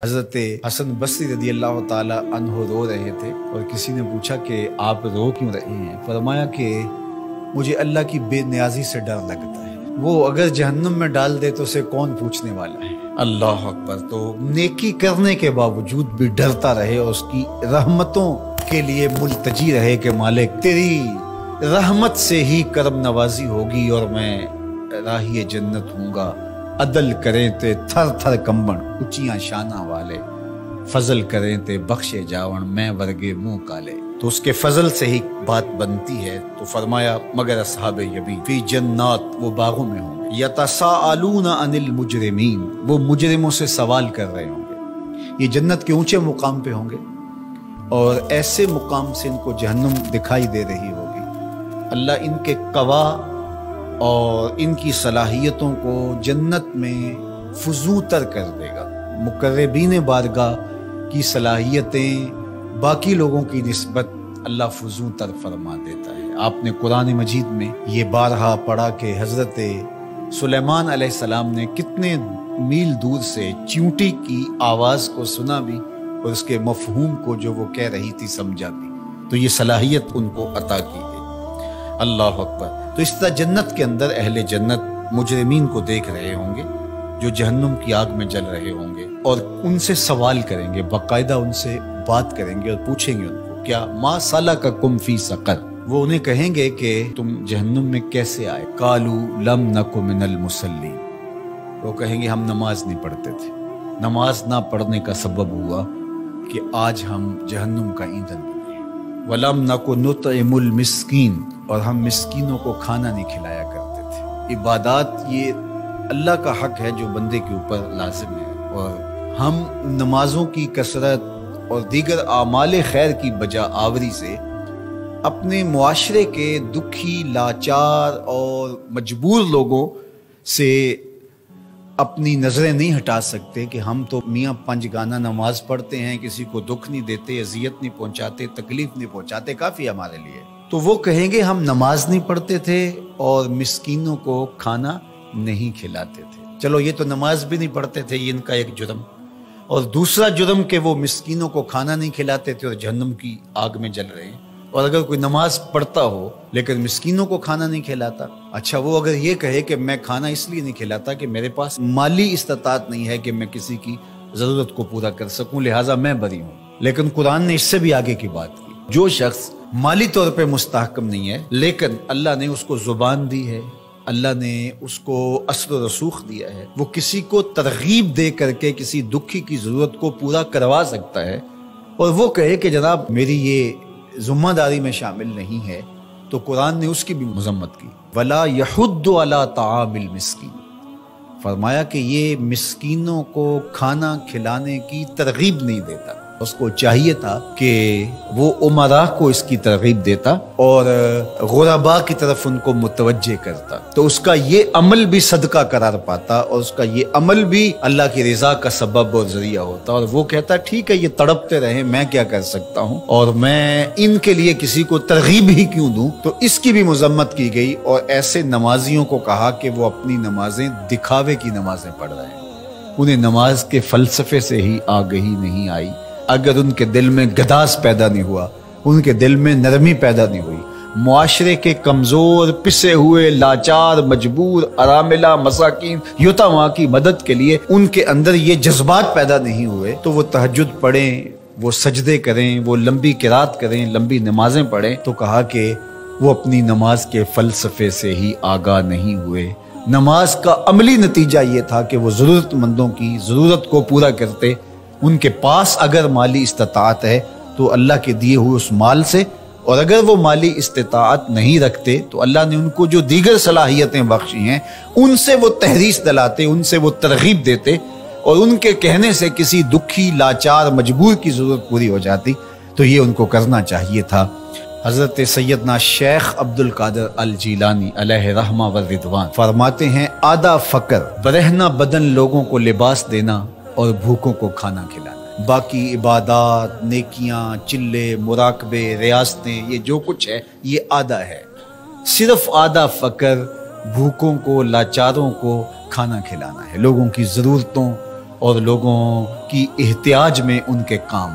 حضرت حسن بصری رضی اللہ تعالی عنہ رو رہے تھے اور کسی نے پوچھا کہ آپ رو کیوں رہے ہیں؟ فرمایا کہ مجھے اللہ کی بے نیازی سے ڈر لگتا ہے، وہ اگر جہنم میں ڈال دے تو اسے کون پوچھنے والا ہے۔ اللہ اکبر۔ تو نیکی کرنے کے باوجود بھی ڈرتا رہے اور اس کی رحمتوں کے لیے ملتجی رہے کہ مالک تیری رحمت سے ہی کرم نوازی ہوگی اور میں راہی جنت ہوں گا۔ عدل کریں تے تھر تھر کمبن اچیاں شانہ والے، فضل کریں تے بخشے جاون میں ورگے منہ کالے۔ تو اس کے فضل سے ہی بات بنتی ہے۔ تو فرمایا مگر اصحاب یمین فی جنات، وہ باغوں میں ہوں گے، یتساءلون عن المجرمین، وہ مجرموں سے سوال کر رہے ہوں گے۔ یہ جنت کے اونچے مقام پہ ہوں گے اور ایسے مقام سے ان کو جہنم دکھائی دے رہی ہوگی۔ اللہ ان کے قوا اور ان کی صلاحیتوں کو جنت میں فزوں تر کر دے گا۔ مقربین بارگاہ کی صلاحیتیں باقی لوگوں کی نسبت اللہ فزوں تر فرما دیتا ہے۔ آپ نے قرآن مجید میں یہ بارہا پڑھا کہ حضرت سلیمان علیہ السلام نے کتنے میل دور سے چیونٹی کی آواز کو سنا بھی اور اس کے مفہوم کو جو وہ کہہ رہی تھی سمجھا بھی۔ تو یہ صلاحیت ان کو عطا کی گئی۔ اللہ اکبر۔ تو اس طرح جنت کے اندر اہل جنت مجرمین کو دیکھ رہے ہوں گے جو جہنم کی آگ میں جل رہے ہوں گے اور ان سے سوال کریں گے، باقاعدہ ان سے بات کریں گے اور پوچھیں گے ان کو کیا ما سلککم فی سقر۔ وہ انہیں کہیں گے کہ تم جہنم میں کیسے آئے؟ قالوا لم نک من المصلین، وہ کہیں گے ہم نماز نہیں پڑھتے تھے۔ نماز نہ پڑھنے کا سبب ہوا کہ آج ہم جہنم کا ایندھن بنے۔ وَلَمْ نَكُ نُطْعِمُ الْمِسْكِينَ، اور ہم مسکینوں کو کھانا نہیں کھلایا کرتے تھے۔ عبادات یہ اللہ کا حق ہے جو بندے کے اوپر لازم ہے، اور ہم نمازوں کی کثرت اور دیگر اعمال خیر کی بجا آوری سے اپنے معاشرے کے دکھی، لاچار اور مجبور لوگوں سے اپنی نظریں نہیں ہٹا سکتے کہ ہم تو میاں پنج گانہ نماز پڑھتے ہیں، کسی کو دکھ نہیں دیتے، اذیت نہیں پہنچاتے، تکلیف نہیں پہنچاتے، کافی ہمارے لیے۔ تو وہ کہیں گے ہم نماز نہیں پڑھتے تھے اور مسکینوں کو کھانا نہیں کھلاتے تھے۔ چلو یہ تو نماز بھی نہیں پڑھتے تھے، یہ ان کا ایک جرم، اور دوسرا جرم کہ وہ مسکینوں کو کھانا نہیں کھلاتے تھے اور جہنم کی آگ میں جل رہے ہیں۔ اور اگر کوئی نماز پڑھتا ہو لیکن مسکینوں کو کھانا نہیں کھلاتا، اچھا وہ اگر یہ کہے کہ میں کھانا اس لیے نہیں کھلاتا کہ میرے پاس مالی استطاعت نہیں ہے کہ میں کسی کی ضرورت کو پورا کر سکوں، لہٰذا میں بری ہوں۔ لیکن قرآن نے اس سے بھی آگے کی بات کی، جو شخص مالی طور پہ مستحکم نہیں ہے لیکن اللہ نے اس کو زبان دی ہے، اللہ نے اس کو اثر و رسوخ دیا ہے، وہ کسی کو ترغیب دے کر کے کسی دکھی کی ضرورت کو پورا کروا سکتا ہے، اور وہ کہے کہ جناب میری یہ ذمہ داری میں شامل نہیں ہے، تو قرآن نے اس کی بھی مذمت کی۔ وَلَا يَحُضُّ عَلَىٰ طَعَامِ الْمِسْكِينِ، فرمایا کہ یہ مسکینوں کو کھانا کھلانے کی ترغیب نہیں دیتا۔ اس کو چاہیے تھا کہ وہ امراء کو اس کی ترغیب دیتا اور غرباء کی طرف ان کو متوجہ کرتا، تو اس کا یہ عمل بھی صدقہ قرار پاتا اور اس کا یہ عمل بھی اللہ کی رضا کا سبب اور ذریعہ ہوتا، اور وہ کہتا ٹھیک ہے یہ تڑپتے رہیں، میں کیا کر سکتا ہوں اور میں ان کے لیے کسی کو ترغیب ہی کیوں دوں۔ تو اس کی بھی مذمت کی گئی اور ایسے نمازیوں کو کہا کہ وہ اپنی نمازیں دکھاوے کی نمازیں پڑھ رہے ہیں، انہیں نماز کے فلسفے سے ہی آگہی نہیں آئی۔ اگر ان کے دل میں گداز پیدا نہیں ہوا، ان کے دل میں نرمی پیدا نہیں ہوئی، معاشرے کے کمزور، پسے ہوئے، لاچار، مجبور، اراملہ، مساکین، یتامہ کی مدد کے لیے ان کے اندر یہ جذبات پیدا نہیں ہوئے، تو وہ تہجد پڑھیں، وہ سجدے کریں، وہ لمبی قرات کریں، لمبی نمازیں پڑھیں، تو کہا کہ وہ اپنی نماز کے فلسفے سے ہی آگاہ نہیں ہوئے۔ نماز کا عملی نتیجہ یہ تھا کہ وہ ضرورت مندوں کی ضرورت کو پورا کرتے، ان کے پاس اگر مالی استطاعت ہے تو اللہ کے دیے ہوئے اس مال سے، اور اگر وہ مالی استطاعت نہیں رکھتے تو اللہ نے ان کو جو دیگر صلاحیتیں بخشی ہیں ان سے وہ تحریص دلاتے، ان سے وہ ترغیب دیتے، اور ان کے کہنے سے کسی دکھی، لاچار، مجبور کی ضرورت پوری ہو جاتی۔ تو یہ ان کو کرنا چاہیے تھا۔ حضرت سیدنا شیخ عبد القادر الجیلانی علیہ رحمہ و رضوان فرماتے ہیں آدھا فقر برہنہ بدن لوگوں کو لباس دینا اور بھوکوں کو کھانا کھلانا، باقی عبادات، نیکیاں، چلے، مراقبے، ریاستیں، یہ جو کچھ ہے یہ آدھا ہے۔ صرف آدھا فقر بھوکوں کو، لاچاروں کو کھانا کھلانا ہے، لوگوں کی ضرورتوں اور لوگوں کی احتیاج میں ان کے کام۔